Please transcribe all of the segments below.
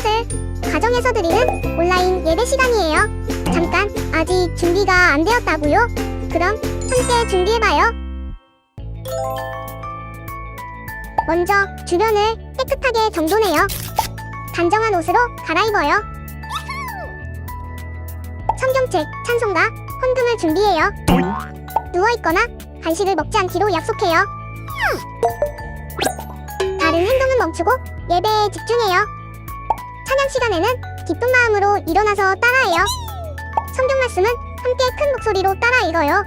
친구들, 가정에서 드리는 온라인 예배 시간이에요. 잠깐, 아직 준비가 안 되었다고요? 그럼 함께 준비해봐요. 먼저 주변을 깨끗하게 정돈해요. 단정한 옷으로 갈아입어요. 성경책, 찬송가, 헌금을 준비해요. 누워있거나 간식을 먹지 않기로 약속해요. 다른 행동은 멈추고 예배에 집중해요. 찬양 시간에는 기쁜 마음으로 일어나서 따라해요. 성경 말씀은 함께 큰 목소리로 따라 읽어요.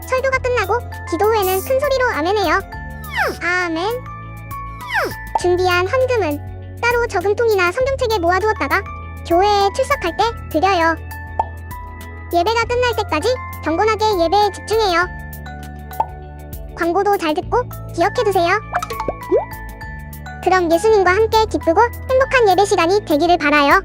설교가 끝나고 기도 후에는 큰 소리로 아멘해요. 아멘. 준비한 헌금은 따로 저금통이나 성경책에 모아두었다가 교회에 출석할 때 드려요. 예배가 끝날 때까지 경건하게 예배에 집중해요. 광고도 잘 듣고 기억해두세요. 그럼 예수님과 함께 기쁘고 행복한 예배 시간이 되기를 바라요.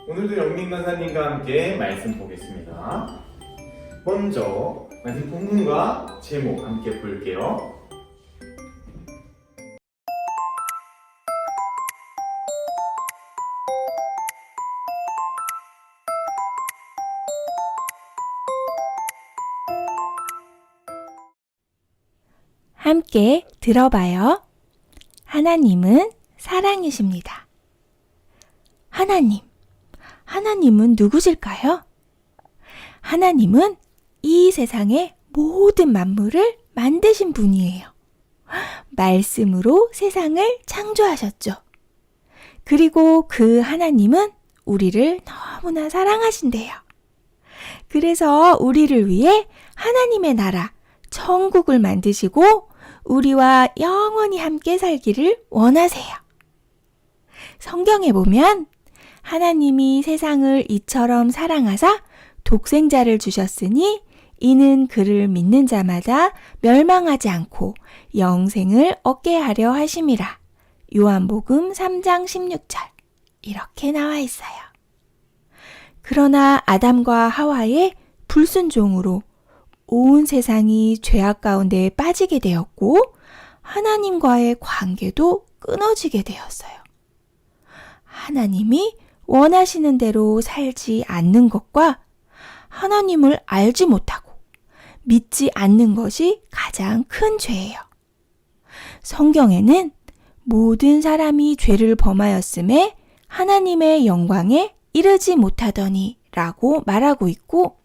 오늘도 영민 권사님과 함께 말씀 보겠습니다. 먼저 말씀 본문과 제목 함께 볼게요. 함께 들어봐요. 하나님은 사랑이십니다. 하나님은 누구실까요? 하나님은 이 세상의 모든 만물을 만드신 분이에요. 말씀으로 세상을 창조하셨죠. 그리고 그 하나님은 우리를 너무나 사랑하신대요. 그래서 우리를 위해 하나님의 나라, 천국을 만드시고 우리와 영원히 함께 살기를 원하세요. 성경에 보면 하나님이 세상을 이처럼 사랑하사 독생자를 주셨으니 이는 그를 믿는 자마다 멸망하지 않고 영생을 얻게 하려 하심이라. 요한복음 3장 16절 이렇게 나와 있어요. 그러나 아담과 하와의 불순종으로 온 세상이 죄악 가운데 빠지게 되었고 하나님과의 관계도 끊어지게 되었어요. 하나님이 원하시는 대로 살지 않는 것과 하나님을 알지 못하고 믿지 않는 것이 가장 큰 죄예요. 성경에는 모든 사람이 죄를 범하였음에 하나님의 영광에 이르지 못하더니 라고 말하고 있고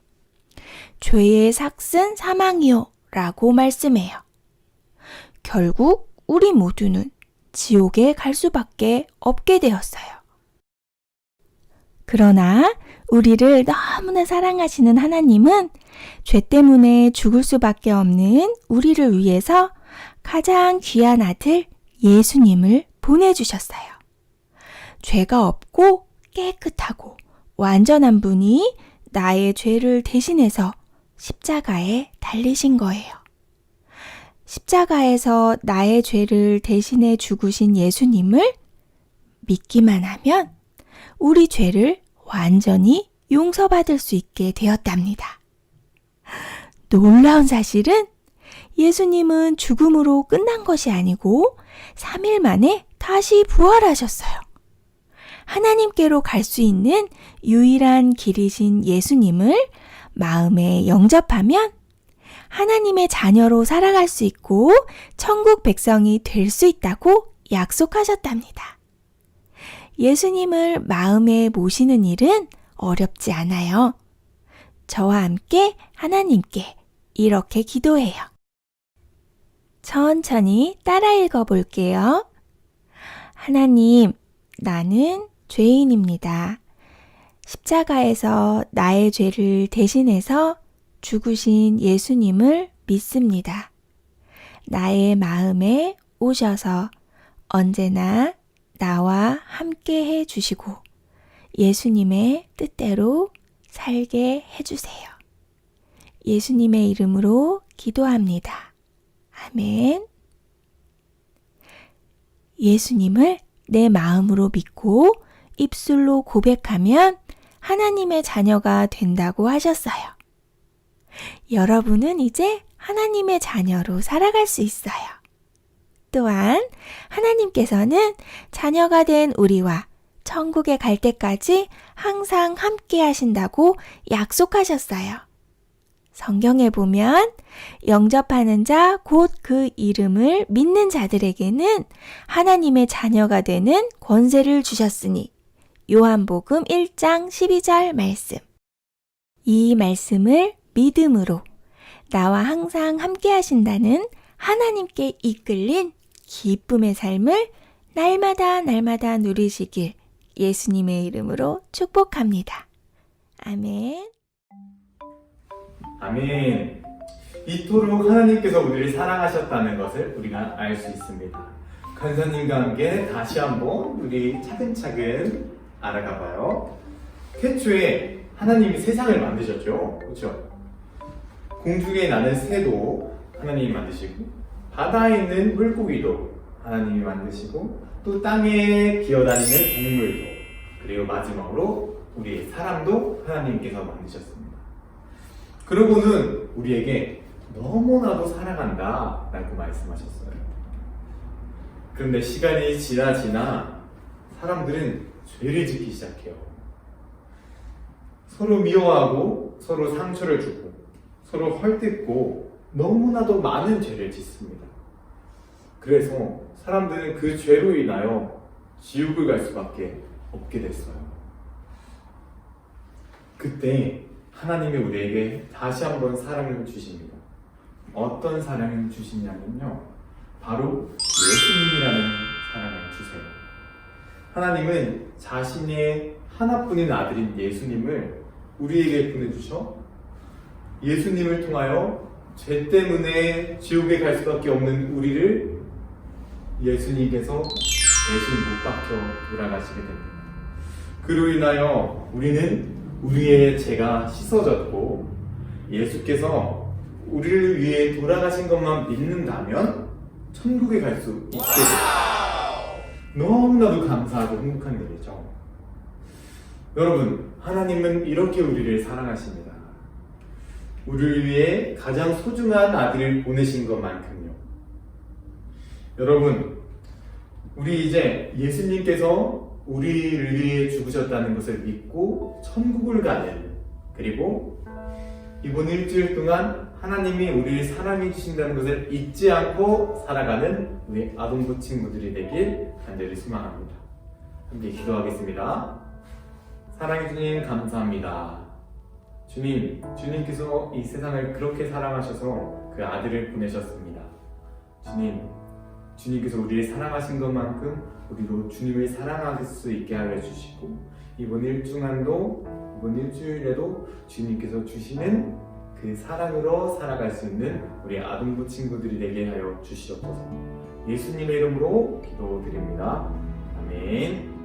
죄의 삭은 사망이요 라고 말씀해요. 결국 우리 모두는 지옥에 갈 수밖에 없게 되었어요. 그러나 우리를 너무나 사랑하시는 하나님은 죄 때문에 죽을 수밖에 없는 우리를 위해서 가장 귀한 아들 예수님을 보내주셨어요. 죄가 없고 깨끗하고 완전한 분이 나의 죄를 대신해서 십자가에 달리신 거예요. 십자가에서 나의 죄를 대신해 죽으신 예수님을 믿기만 하면 우리 죄를 완전히 용서받을 수 있게 되었답니다. 놀라운 사실은 예수님은 죽음으로 끝난 것이 아니고 3일 만에 다시 부활하셨어요. 하나님께로 갈 수 있는 유일한 길이신 예수님을 마음에 영접하면 하나님의 자녀로 살아갈 수 있고 천국 백성이 될 수 있다고 약속하셨답니다. 예수님을 마음에 모시는 일은 어렵지 않아요. 저와 함께 하나님께 이렇게 기도해요. 천천히 따라 읽어볼게요. 하나님, 나는 죄인입니다. 십자가에서 나의 죄를 대신해서 죽으신 예수님을 믿습니다. 나의 마음에 오셔서 언제나 나와 함께 해 주시고 예수님의 뜻대로 살게 해주세요. 예수님의 이름으로 기도합니다. 아멘. 예수님을 내 마음으로 믿고 입술로 고백하면 하나님의 자녀가 된다고 하셨어요. 여러분은 이제 하나님의 자녀로 살아갈 수 있어요. 또한 하나님께서는 자녀가 된 우리와 천국에 갈 때까지 항상 함께 하신다고 약속하셨어요. 성경에 보면 영접하는 자 곧 그 이름을 믿는 자들에게는 하나님의 자녀가 되는 권세를 주셨으니 요한복음 1장 12절 말씀. 이 말씀을 믿음으로 나와 항상 함께 하신다는 하나님께 이끌린 기쁨의 삶을 날마다 누리시길 예수님의 이름으로 축복합니다. 아멘. 아멘. 이토록 하나님께서 우리를 사랑하셨다는 것을 우리가 알 수 있습니다. 간사님과 함께 다시 한번 우리 차근차근 알아가 봐요. 태초에 하나님이 세상을 만드셨죠. 그렇죠? 공중에 나는 새도 하나님이 만드시고 바다에 있는 물고기도 하나님이 만드시고 또 땅에 기어다니는 동물도 그리고 마지막으로 우리 사람도 하나님께서 만드셨습니다. 그러고는 우리에게 너무나도 사랑한다 라고 말씀하셨어요. 그런데 시간이 지나 사람들은 죄를 짓기 시작해요. 서로 미워하고 서로 상처를 주고 서로 헐뜯고 너무나도 많은 죄를 짓습니다. 그래서 사람들은 그 죄로 인하여 지옥을 갈 수밖에 없게 됐어요. 그때 하나님이 우리에게 다시 한번 사랑을 주십니다. 어떤 사랑을 주시냐면요, 바로 예수님이라는 사랑을 주세요. 하나님은 자신의 하나뿐인 아들인 예수님을 우리에게 보내주셔 예수님을 통하여 죄 때문에 지옥에 갈 수밖에 없는 우리를 예수님께서 대신 못 박혀 돌아가시게 됩니다. 그로 인하여 우리는 우리의 죄가 씻어졌고 예수께서 우리를 위해 돌아가신 것만 믿는다면 천국에 갈 수 있게 됩니다. 너무나도 감사하고 행복한 일이죠. 여러분, 하나님은 이렇게 우리를 사랑하십니다. 우리를 위해 가장 소중한 아들을 보내신 것만큼요. 여러분, 우리 이제 예수님께서 우리를 위해 죽으셨다는 것을 믿고 천국을 가는, 그리고 이번 일주일 동안 하나님이 우리를 사랑해 주신다는 것을 잊지 않고 살아가는 우리 아동부 친구들이 되길 간절히 소망합니다. 함께 기도하겠습니다. 사랑해 주님 감사합니다. 주님, 주님께서 이 세상을 그렇게 사랑하셔서 그 아들을 보내셨습니다. 주님, 주님께서 우리를 사랑하신 것만큼 우리도 주님을 사랑할 수 있게 하여 주시고 이번 일주일에도 주님께서 주시는 그 사랑으로 살아갈 수 있는 우리 아동부 친구들이 되게 하여 주시옵소서. 예수님의 이름으로 기도드립니다. 아멘.